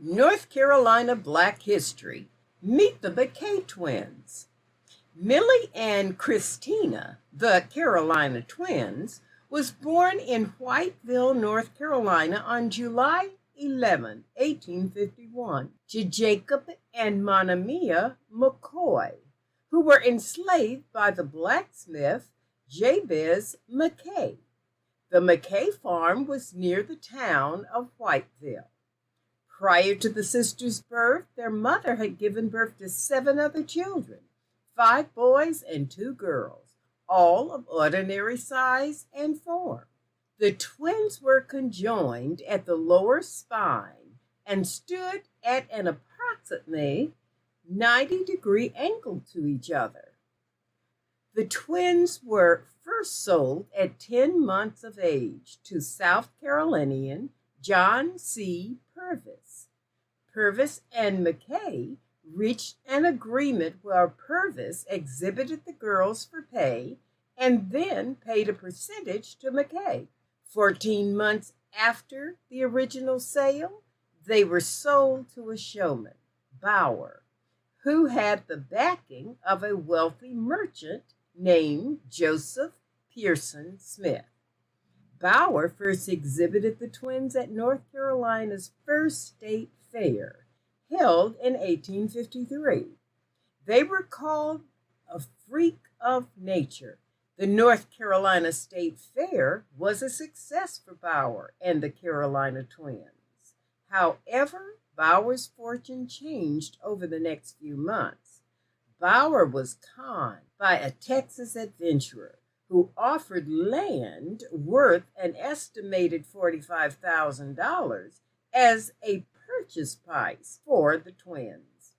North Carolina Black History. Meet the McKoy Twins. Millie and Christina, the Carolina Twins, was born in Whiteville, North Carolina on July 11, 1851, to Jacob and Monimia McKoy, who were enslaved by the blacksmith Jabez McKay. The McKay farm was near the town of Whiteville. Prior to the sisters' birth, their mother had given birth to 7 other children, 5 boys and 2 girls, all of ordinary size and form. The twins were conjoined at the lower spine and stood at an approximately 90-degree angle to each other. The twins were first sold at 10 months of age to South Carolinian John C. Purvis. Purvis and McKay reached an agreement where Purvis exhibited the girls for pay and then paid a percentage to McKay. 14 months after the original sale, they were sold to a showman, Bower, who had the backing of a wealthy merchant named Joseph Pearson Smith. Bower first exhibited the twins at North Carolina's first state fair, held in 1853. They were called a freak of nature. The North Carolina State Fair was a success for Bower and the Carolina Twins. However, Bower's fortune changed over the next few months. Bower was conned by a Texas adventurer who offered land worth an estimated $45,000 as a purchase price for the twins.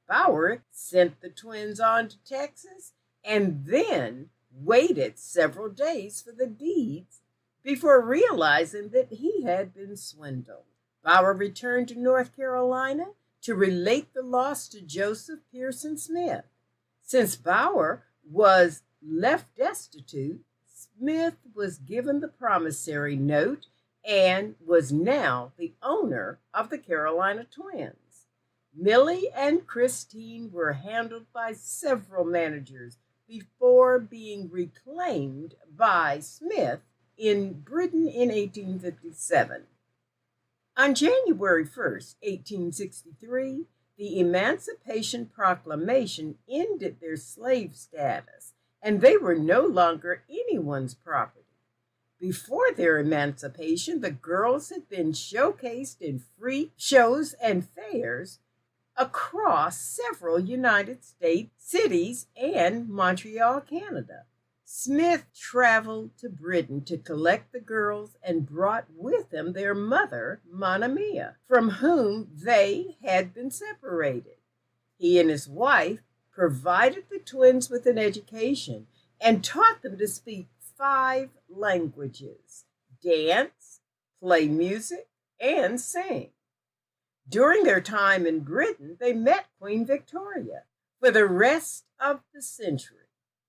Bower sent the twins on to Texas and then waited several days for the deeds before realizing that he had been swindled. Bower returned to North Carolina to relate the loss to Joseph Pearson Smith. Since Bower was left destitute, Smith was given the promissory note and was now the owner of the Carolina Twins. Millie and Christine were handled by several managers before being reclaimed by Smith in Britain in 1857. On January 1st, 1863, the Emancipation Proclamation ended their slave status, and they were no longer anyone's property. Before their emancipation, the girls had been showcased in free shows and fairs across several United States cities and Montreal, Canada. Smith traveled to Britain to collect the girls and brought with him their mother, Monimia, from whom they had been separated. He and his wife provided the twins with an education and taught them to speak 5 languages: dance, play music, and sing. During their time in Britain, they met Queen Victoria. For the rest of the century,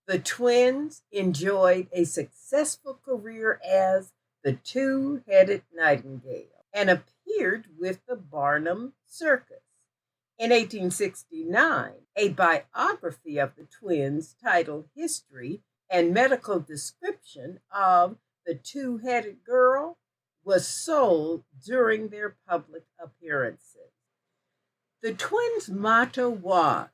the twins enjoyed a successful career as the Two-Headed Nightingale and appeared with the Barnum Circus. In 1869, a biography of the twins titled History and Medical Description of the Two-Headed Girl was sold during their public appearances. The twins' motto was,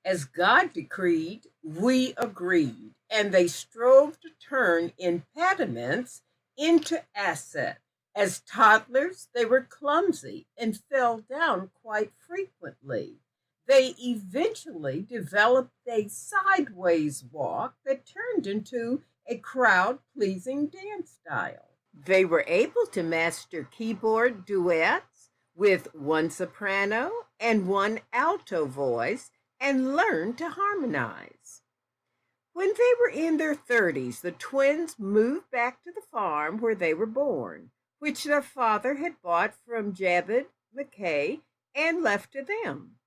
"As God decreed, we agreed," and they strove to turn impediments into assets. As toddlers, they were clumsy and fell down quite frequently. They eventually developed a sideways walk that turned into a crowd-pleasing dance style. They were able to master keyboard duets with 1 soprano and 1 alto voice and learn to harmonize. When they were in their 30s, the twins moved back to the farm where they were born, which their father had bought from Jabez McKay and left to them.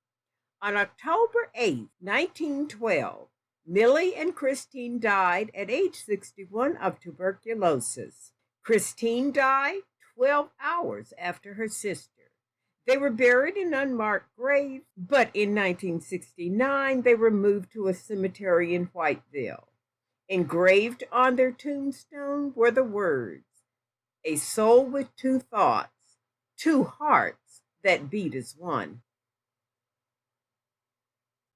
On October 8, 1912, Millie and Christine died at age 61 of tuberculosis. Christine died 12 hours after her sister. They were buried in unmarked graves, but in 1969 they were moved to a cemetery in Whiteville. Engraved on their tombstone were the words, "A soul with two thoughts, two hearts that beat as one."